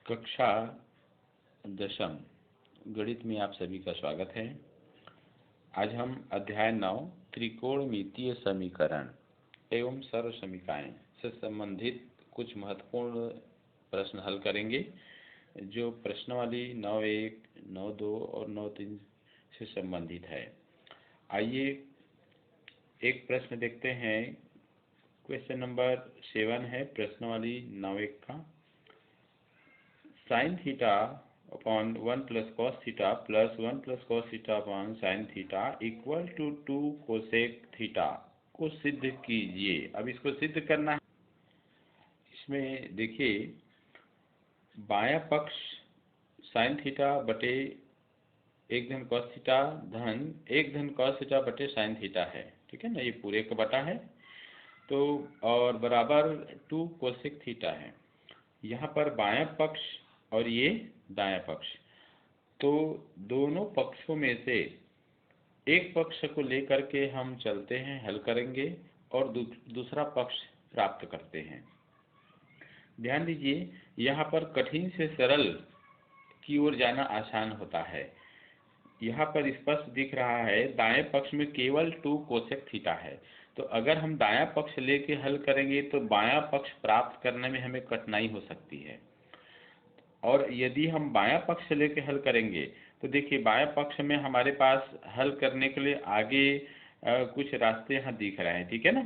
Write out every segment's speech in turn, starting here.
कक्षा दशम गणित में आप सभी का स्वागत है। आज हम अध्याय 9 त्रिकोणमितीय समीकरण एवं सर्व समीकरण से संबंधित कुछ महत्वपूर्ण प्रश्न हल करेंगे, जो प्रश्नावली 9.1, 9.2 और 9.3 से संबंधित है। आइए एक प्रश्न देखते हैं। क्वेश्चन नंबर 7 है प्रश्नावली 9.1 का। sin theta upon 1 plus cos theta plus 1 plus cos theta upon sine theta equal to 2 cosec theta को सिद्ध कीजिए। अब इसको सिद्ध करना है। इसमें देखिए, बायां पक्ष साइन थीटा बटे 1 धन कॉस थीटा धन 1 धन कॉस थीटा बटे साइन थीटा है, ठीक है ना। ये पूरे का बटा है तो और बराबर 2 कोसेक थीटा है। यहाँ पर बायां पक्ष और ये दायां पक्ष, तो दोनों पक्षों में से एक पक्ष को लेकर के हम चलते हैं, हल करेंगे और दूसरा पक्ष प्राप्त करते हैं। ध्यान दीजिए, यहाँ पर कठिन से सरल की ओर जाना आसान होता है। यहाँ पर स्पष्ट दिख रहा है दाएं पक्ष में केवल 2 कोसेक थीटा है, तो अगर हम दायां पक्ष लेके हल करेंगे तो बायां पक्ष प्राप्त करने में हमें कठिनाई हो सकती है। और यदि हम बायां पक्ष लेके हल करेंगे तो देखिए, बायां पक्ष में हमारे पास हल करने के लिए आगे कुछ रास्ते यहाँ दिख रहे हैं, ठीक है ना।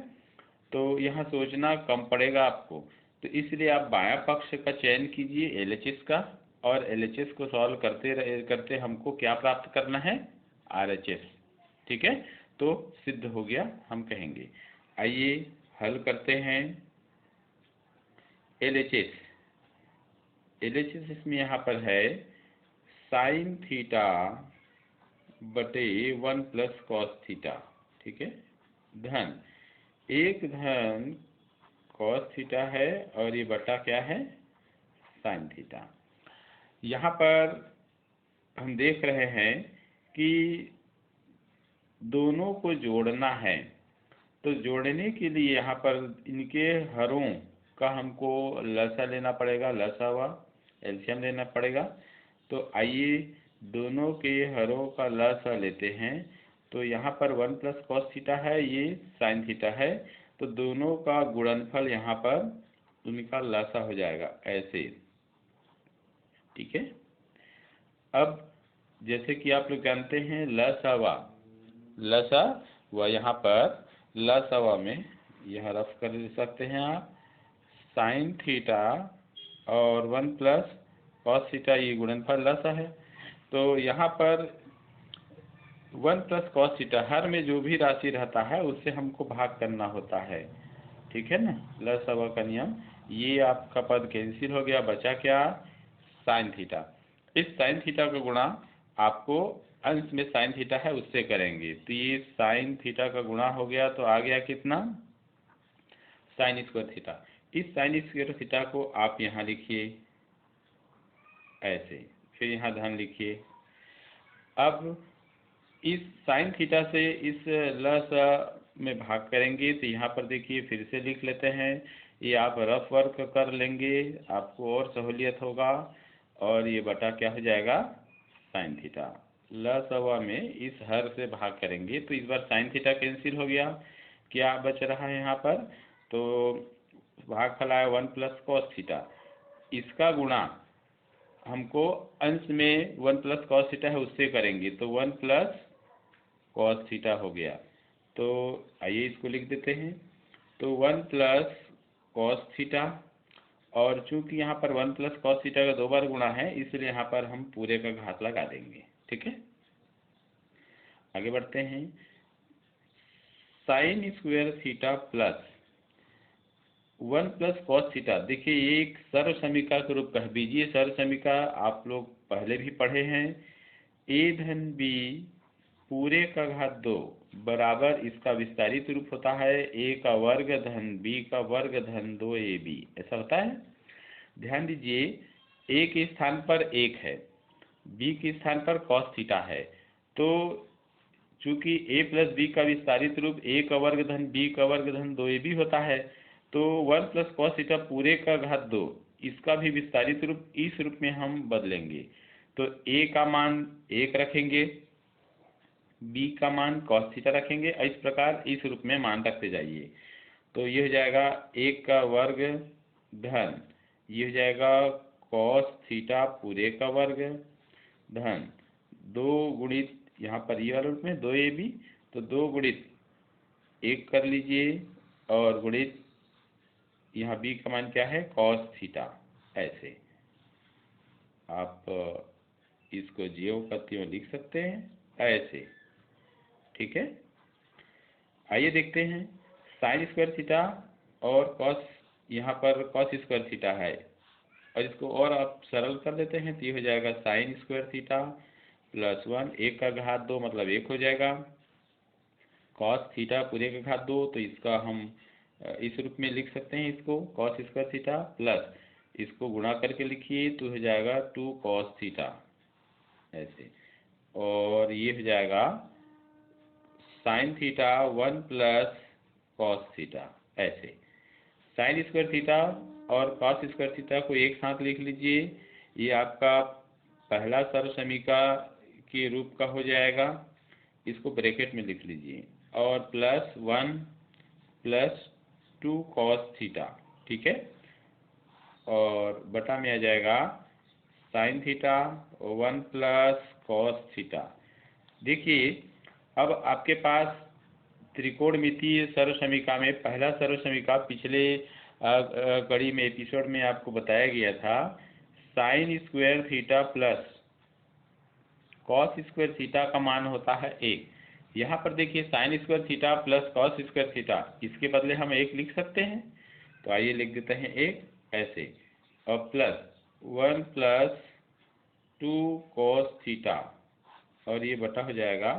तो यहाँ सोचना कम पड़ेगा आपको, तो इसलिए आप बायां पक्ष का चयन कीजिए LHS का, और LHS को सॉल्व करते करते हमको क्या प्राप्त करना है, RHS, ठीक है। तो सिद्ध हो गया हम कहेंगे। आइए हल करते हैं। LHS इसमें यहाँ पर है साइन थीटा बटे 1 प्लस कॉस थीटा, ठीक है, धन 1 धन कॉस थीटा है और ये बटा क्या है, साइन थीटा। यहाँ पर हम देख रहे हैं कि दोनों को जोड़ना है, तो जोड़ने के लिए यहाँ पर इनके हरों का हमको लसा लेना पड़ेगा, लसा व एलसीएम लेना पड़ेगा। तो आइए दोनों के हरों का लसा लेते हैं। तो यहाँ पर 1 प्लस कॉस थीटा है, ये साइन थीटा है, तो दोनों का गुणनफल यहाँ पर उनका लसा हो जाएगा ऐसे, ठीक है। अब जैसे कि आप लोग जानते हैं लसा व यहाँ पर लसा व में यह रफ कर सकते हैं आप, साइन थीटा और 1 प्लस कॉस थीटा ये गुणनफल लसा है। तो यहाँ पर 1 प्लस कॉस थीटा हर में जो भी राशि रहता है उससे हमको भाग करना होता है, ठीक है ना, लसा व का नियम। ये आपका पद कैंसिल हो गया, बचा क्या, साइन थीटा। इस साइन थीटा का गुणा आपको अंश में साइन थीटा है उससे करेंगे, तो ये साइन थीटा का गुणा हो गया, तो आ गया कितना, साइन स्क्वायर थीटा। इस साइन स्क्वायर थीटा को आप यहाँ लिखिए ऐसे, फिर यहाँ धन लिखिए। अब इस साइन थीटा से इस लस में भाग करेंगे, तो यहाँ पर देखिए फिर से लिख लेते हैं। ये आप रफ वर्क कर लेंगे, आपको और सहूलियत होगा, और ये बटा क्या हो जाएगा, साइन थीटा। लस में इस हर से भाग करेंगे तो इस बार साइन थीटा कैंसिल हो गया, क्या बच रहा है यहाँ पर, तो भागफल आया 1 प्लस कॉस थीटा। इसका गुणा हमको अंश में 1 प्लस कॉस थीटा है उससे करेंगे, तो 1 प्लस कॉस थीटा हो गया। तो आइए इसको लिख देते हैं। तो 1 प्लस कॉस थीटा, और चूंकि यहाँ पर 1 प्लस कॉस थीटा का 2 बार गुणा है, इसलिए यहाँ पर हम पूरे का घात लगा देंगे, ठीक है। आगे बढ़ते हैं। Sine square theta plus 1 plus cos theta, देखिए ये एक सर्व समीकरण के रूप कह दीजिए। सर्व समीकरण आप लोग पहले भी पढ़े हैं, a धन b पूरे का घात 2 बराबर इसका विस्तारित रूप होता है a का वर्ग धन b का वर्ग धन 2ab, ऐसा होता है। ध्यान दीजिए, a के स्थान पर 1 है, b के स्थान पर कॉस थीटा है, तो चूंकि a प्लस b का विस्तारित रूप a का वर्ग धन b का वर्ग धन 2ab होता है, तो 1 प्लस कॉस थीटा पूरे का घात 2 इसका भी विस्तारित रूप इस रूप में हम बदलेंगे। तो a का मान 1 रखेंगे, b का मान cos थीटा रखेंगे, इस प्रकार इस रूप में मान रखते जाइए। तो ये हो जाएगा 1 का वर्ग धन ये हो जाएगा cos थीटा पूरे का वर्ग धन 2 गुणित यहाँ पर ये वाले रूप में 2ab, तो 2 गुणित 1 कर लीजिए और गुणित यहाँ b का मान क्या है cos थीटा। ऐसे आप इसको ज्यों का त्यों लिख सकते हैं ऐसे, ठीक है। आइए देखते हैं साइन स्क्वायर थीटा और कॉस, यहाँ पर कॉस स्क्वायर थीटा है और इसको और आप सरल कर देते हैं तो ये हो जाएगा साइन स्क्वायर थीटा प्लस 1, 1 का घात 2 मतलब 1 हो जाएगा, कॉस थीटा पूरे का घात 2, तो इसका हम इस रूप में लिख सकते हैं इसको कॉस स्क्वायर थीटा प्लस इसको गुणा करके लिखिए तो हो जाएगा 2 कॉस थीटा ऐसे, और ये हो जाएगा sine theta 1 plus cos theta ऐसे। साइन स्क्वायर थीटा और कॉस स्क्वायर थीटा को एक साथ लिख लीजिए, ये आपका पहला सर्वसमीका के रूप का हो जाएगा, इसको ब्रैकेट में लिख लीजिए, और प्लस 1 प्लस 2 कॉस थीटा, ठीक है, और बटा में आ जाएगा sine theta 1 plus cos theta. देखिए अब आपके पास त्रिकोणमितीय सर्वसमीका में पहला सर्वसमीका पिछले कड़ी में एपिसोड में आपको बताया गया था, sine square theta plus cos square theta का मान होता है 1। यहाँ पर देखिए sine square theta plus cos square theta, इसके बदले हम 1 लिख सकते हैं, तो आइए लिख देते हैं 1 ऐसे, और प्लस 1 प्लस 2 कॉस थीटा, और ये बटा हो जाएगा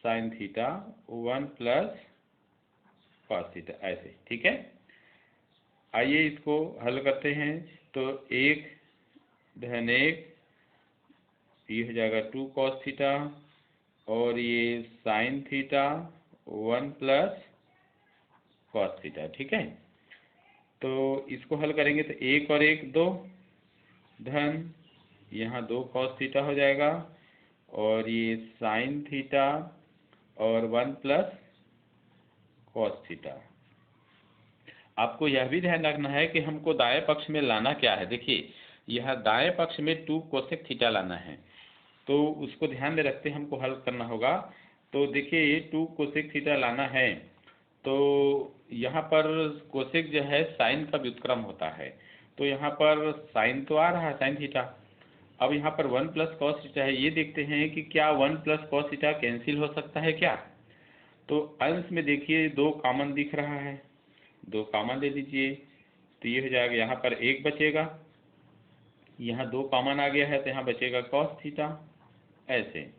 sine theta 1 plus cos theta ऐसे, ठीक है। आइए इसको हल करते हैं, तो 1 धन 1 ये हो जाएगा 2 कॉस थीटा, और ये sine theta 1 plus cos theta, ठीक है। तो इसको हल करेंगे तो 1 और 1 2 धन यहाँ 2 कॉस थीटा हो जाएगा, और ये साइन थीटा और 1 प्लस कॉस थीटा। आपको यह भी ध्यान रखना है कि हमको दाएं पक्ष में लाना क्या है। देखिए यह दाएं पक्ष में 2 कोसेक थीटा लाना है, तो उसको ध्यान में रखते हमको हल करना होगा। तो देखिए ये 2 कोसेक थीटा लाना है, तो यहाँ पर कोसेक जो है साइन का व्युत्क्रम होता है, तो यहाँ पर साइन तो आ रहा है साइन थीटा, अब यहाँ पर 1 प्लस कॉस थीटा है, ये देखते हैं कि क्या 1 प्लस कॉस थीटा कैंसिल हो सकता है क्या। तो अंश में देखिए 2 कॉमन दिख रहा है, 2 कॉमन ले लीजिए, तो ये हो जाएगा यहाँ पर 1 बचेगा, यहाँ 2 कॉमन आ गया है तो यहाँ बचेगा कॉस थीटा ऐसे,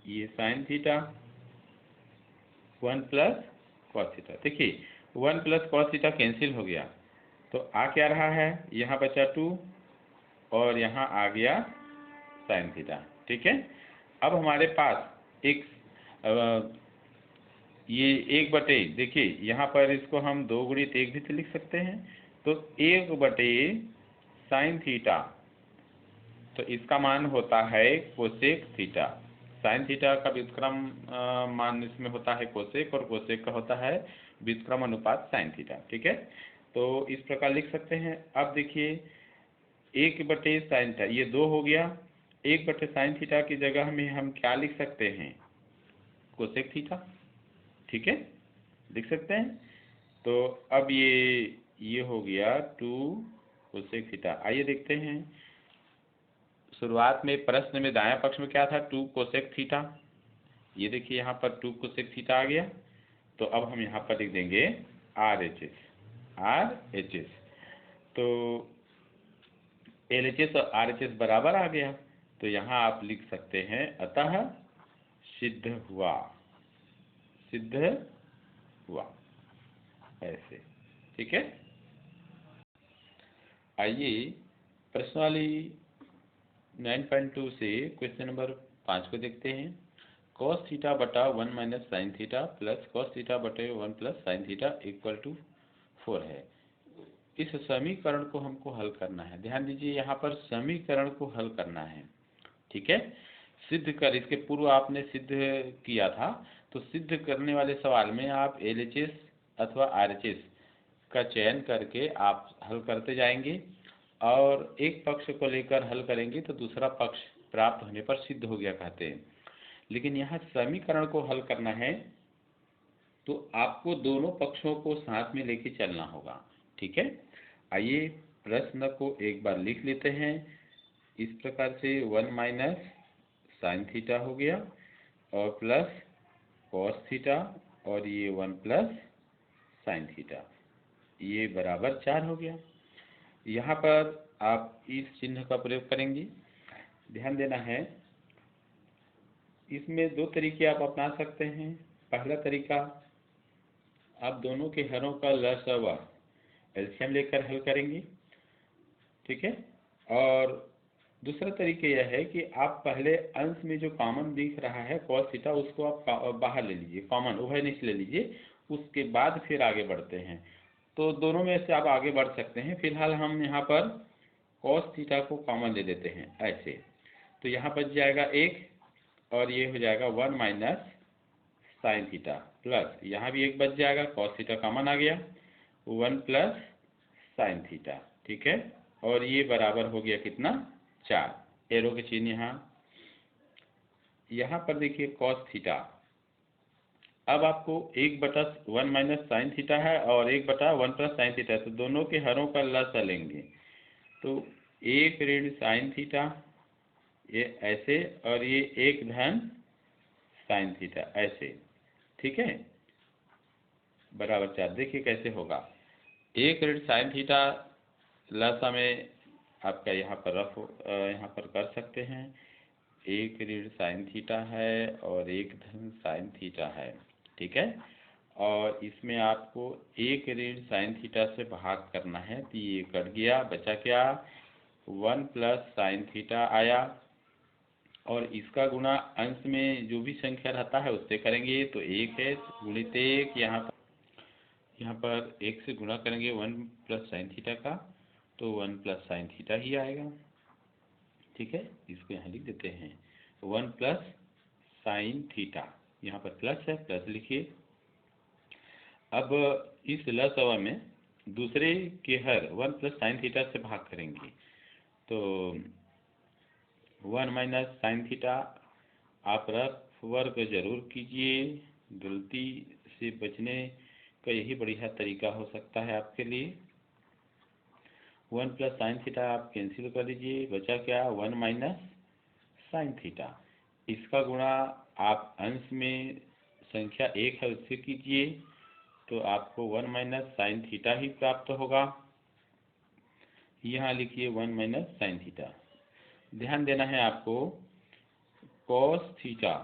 ये sine theta 1 plus cos theta. देखिए 1 प्लस कॉस थीटा कैंसिल हो गया, तो आ क्या रहा है, यहाँ बचा 2 और यहाँ आ गया साइन थीटा, ठीक है। अब हमारे पास एक ये 1 बटे, देखिए यहाँ पर इसको हम 2 गुणित 1 भी तो लिख सकते हैं, तो 1 बटे साइन थीटा, तो इसका मान होता है कोसेक थीटा। साइन थीटा का व्युत्क्रम मान इसमें होता है कोसेक, और कोसेक का होता है व्युत्क्रम अनुपात साइन थीटा, ठीक है। तो इस प्रकार लिख सकते हैं। अब देखिए 1 बटे साइन थीटा ये 2 हो गया, 1 बटे साइन थीटा की जगह में हम क्या लिख सकते हैं, कोसेक थीटा, ठीक है, लिख सकते हैं। तो अब ये हो गया 2 कोसेक थीटा। आइए देखते हैं, शुरुआत में प्रश्न में दायां पक्ष में क्या था, 2 कोसेक थीटा, ये देखिए यहाँ पर 2 कोसेक थीटा आ गया, तो अब हम यहाँ पर लिख देंगे RHS, तो LHS और RHS बराबर आ गया, तो यहाँ आप लिख सकते हैं अतः सिद्ध हुआ ऐसे, ठीक है। आइए प्रश्नावली 9.2 से क्वेश्चन नंबर 5 को देखते हैं। cos थीटा बटा 1 minus sine theta plus cos theta बटे 1 plus sine theta equal to 4 है। इस समीकरण को हमको हल करना है। ध्यान दीजिए, यहाँ पर समीकरण को हल करना है, ठीक है। सिद्ध कर, इसके पूर्व आपने सिद्ध किया था, तो सिद्ध करने वाले सवाल में आप LHS अथवा RHS का चयन करके आप हल करते जाएंगे और एक पक्ष को लेकर हल करेंगे तो दूसरा पक्ष प्राप्त होने पर सिद्ध हो गया कहते हैं। लेकिन यहाँ समीकरण को हल करना है तो आपको दोनों पक्षों को साथ में लेके चलना होगा, ठीक है। आइए प्रश्न को एक बार लिख लेते हैं। इस प्रकार से 1 माइनस साइन थीटा हो गया और प्लस कॉस थीटा और ये 1 प्लस साइन थीटा, ये बराबर 4 हो गया। यहाँ पर आप इस चिन्ह का प्रयोग करेंगे। ध्यान देना है, इसमें दो तरीके आप अपना सकते हैं। पहला तरीका, आप दोनों के हरों का लसावा एलसीएम लेकर हल करेंगे, ठीक है। और दूसरा तरीका यह है कि आप पहले अंश में जो कॉमन दिख रहा है cos थीटा, उसको आप बाहर ले लीजिए, कॉमन उभयनिष्ठ ले लीजिए, उसके बाद फिर आगे बढ़ते हैं। तो दोनों में से आप आगे बढ़ सकते हैं। फिलहाल हम यहाँ पर cos थीटा को कॉमन ले लेते हैं ऐसे, तो यहाँ बच जाएगा 1 और ये हो जाएगा 1 माइनस साइन थीटा प्लस यहाँ भी 1 बच जाएगा, cos थीटा कॉमन आ गया, 1 प्लस साइन थीटा, ठीक है। और ये बराबर हो गया कितना, 4। एरो के चिन्ह यहाँ पर देखिए cos थीटा। अब आपको 1/1 माइनस साइन थीटा है और 1/1 प्लस साइन थीटा है, तो दोनों के हरों का लसा लेंगे, तो 1 ऋण साइन थीटा ये ऐसे और ये 1 धन साइन थीटा ऐसे, ठीक है, बराबर 4। देखिए कैसे होगा, 1 ऋण साइन थीटा लसा में आपका यहाँ पर यहाँ पर कर सकते हैं, 1 ऋण साइन थीटा है और 1 धन साइन थीटा है, ठीक है। और इसमें आपको 1 ऋण साइन थीटा से भाग करना है, तो ये कट गया, बचा क्या, 1 प्लस साइन थीटा आया और इसका गुणा अंश में जो भी संख्या रहता है उससे करेंगे, तो 1 है गुणित 1, यहाँ पर 1 से गुणा करेंगे 1 प्लस साइन थीटा का, तो 1 प्लस साइन थीटा ही आएगा, ठीक है। इसको यहाँ लिख देते हैं 1 प्लस साइन थीटा, यहाँ पर प्लस है, प्लस लिखिए। अब इस लसावा में दूसरे के हर 1 प्लस साइन थीटा से भाग करेंगे, तो 1 माइनस साइन थीटा आप रफ वर्ग जरूर कीजिए, गलती से बचने का यही बढ़िया तरीका हो सकता है आपके लिए। 1 प्लस साइन थीटा आप कैंसिल कर दीजिए, बचा क्या, 1 माइनस साइन थीटा। इसका गुणा आप अंश में संख्या 1 है उससे कीजिए, तो आपको 1 माइनस साइन थीटा ही प्राप्त होगा। यहाँ लिखिए 1 माइनस साइन थीटा। ध्यान देना है आपको, cos थीटा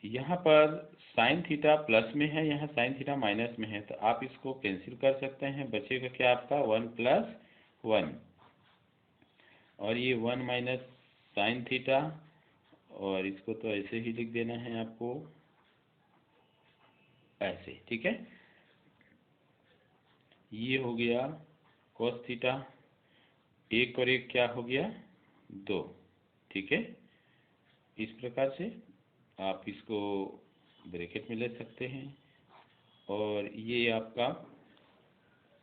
यहाँ पर साइन थीटा प्लस में है, यहाँ साइन थीटा माइनस में है, तो आप इसको कैंसिल कर सकते हैं। बचेगा क्या आपका, 1 प्लस 1 और ये 1 माइनस साइन थीटा, और इसको तो ऐसे ही लिख देना है आपको ऐसे, ठीक है। ये हो गया cos थीटा, 1 और 1 क्या हो गया, 2, ठीक है। इस प्रकार से आप इसको ब्रैकेट में ले सकते हैं और ये आपका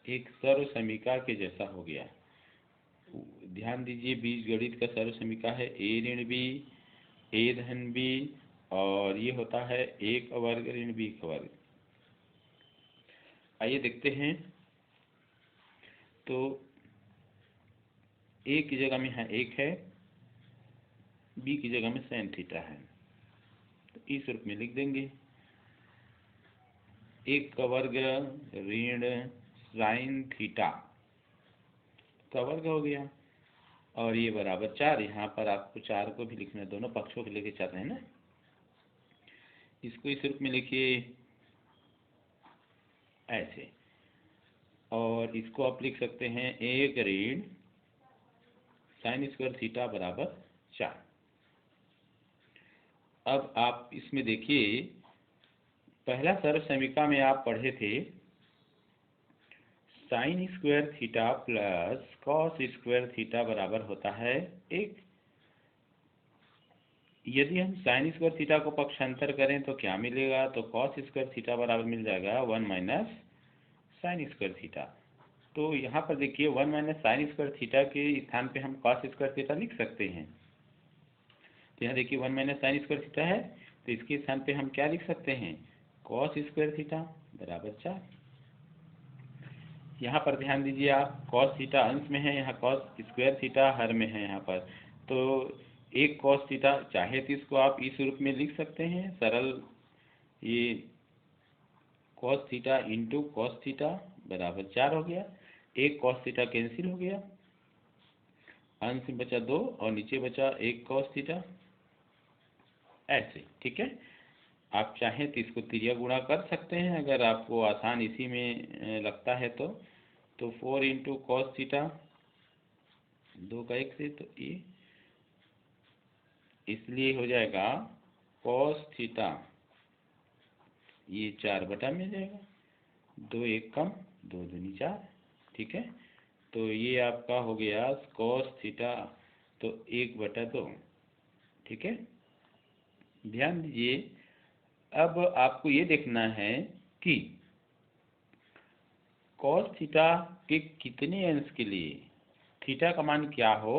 एक सर्व समीकरण के जैसा हो गया। ध्यान दीजिए, बीजगणित का सर्व समीकरण है a ऋण b a धन b और ये होता है a का वर्ग ऋण b का वर्ग। आइए देखते हैं, तो a की जगह में यहाँ 1 है, b की जगह में साइन थीटा है, तो इस रूप में लिख देंगे, 1 का वर्ग ऋण साइन थीटा का वर्ग हो गया और ये बराबर 4। यहाँ पर आपको 4 को भी लिखना है, दोनों पक्षों को लेके चल रहे हैं ना। इसको इस रूप में लिखिए ऐसे, और इसको आप लिख सकते हैं 1 ऋण साइन स्क्वायर थीटा बराबर 4। अब आप इसमें देखिए, पहला सर्व समीकरण में आप पढ़े थे sine square theta plus cos square theta बराबर होता है 1। यदि हम साइन स्क्वायर थीटा को पक्षांतर करें तो क्या मिलेगा, तो कॉस स्क्वायर थीटा बराबर मिल जाएगा 1 माइनस साइन स्क्वायर थीटा। तो यहाँ पर देखिए 1 माइनस साइन स्क्वायर थीटा के स्थान पे हम कॉस स्क्वायर थीटा लिख सकते हैं। तो यहाँ देखिए 1 माइनस साइन स्क्वायर थीटा है, तो इसके स्थान पे हम क्या लिख सकते हैं, कॉस स्क्वायर थीटा बराबर 4। यहाँ पर ध्यान दीजिए आप, कॉस थीटा अंश में है, यहाँ कॉस स्क्वायर थीटा हर में है यहाँ पर। तो एक कॉस थीटा, चाहे तो इसको आप इस रूप में लिख सकते हैं सरल, ये cos theta into cos theta बराबर 4 हो गया। एक कॉस थीटा कैंसिल हो गया, अंश में बचा 2 और नीचे बचा एक कॉस थीटा, ऐसे। ठीक है, आप चाहें तो इसको तिर्या गुणा कर सकते हैं अगर आपको आसान इसी में लगता है तो 4 इंटू कॉस थीटा 2 का 1 से, तो ये इसलिए हो जाएगा कॉस थीटा, ये 4 बटा में जाएगा, 2 1 कम 2 दूनी 4। ठीक है, तो ये आपका हो गया कॉस थीटा, तो 1 बटा 2। ठीक है, ध्यान दीजिए, अब आपको ये देखना है कि कॉस थीटा के कितने अंश के लिए थीटा का मान क्या हो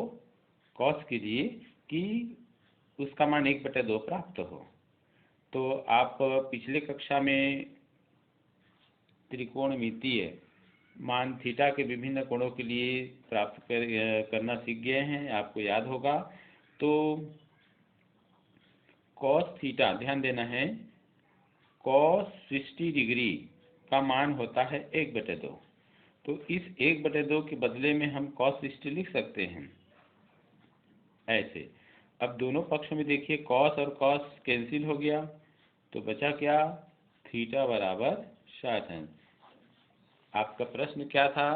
कॉस के लिए कि उसका मान 1/2 प्राप्त हो। तो आप पिछले कक्षा में त्रिकोणमितीय मान थीटा के विभिन्न कोणों के लिए प्राप्त करना सीख गए हैं, आपको याद होगा। तो कॉस थीटा, ध्यान देना है, कॉस 60 डिग्री का मान होता है 1/2। तो इस 1/2 के बदले में हम कॉस 60 लिख सकते हैं, ऐसे। अब दोनों पक्ष में देखिए कॉस और कॉस कैंसिल हो गया, तो बचा क्या, थीटा बराबर 60 अंश। आपका प्रश्न क्या था,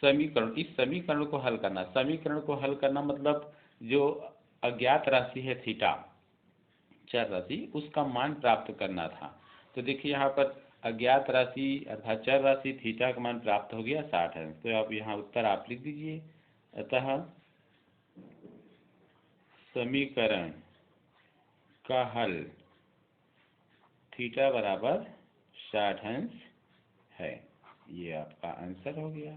समीकरण, इस समीकरण को हल करना। समीकरण को हल करना मतलब जो अज्ञात राशि है थीटा, चर राशि, उसका मान प्राप्त करना था। तो देखिए यहाँ पर अज्ञात राशि अर्थात चर राशि थीटा का मान प्राप्त हो गया 60 अंश। तो आप यहाँ उत्तर आप लिख दीजिए। अतः समीकरण का हल थीटा बराबर 60 अंश है। ये आपका आंसर हो गया।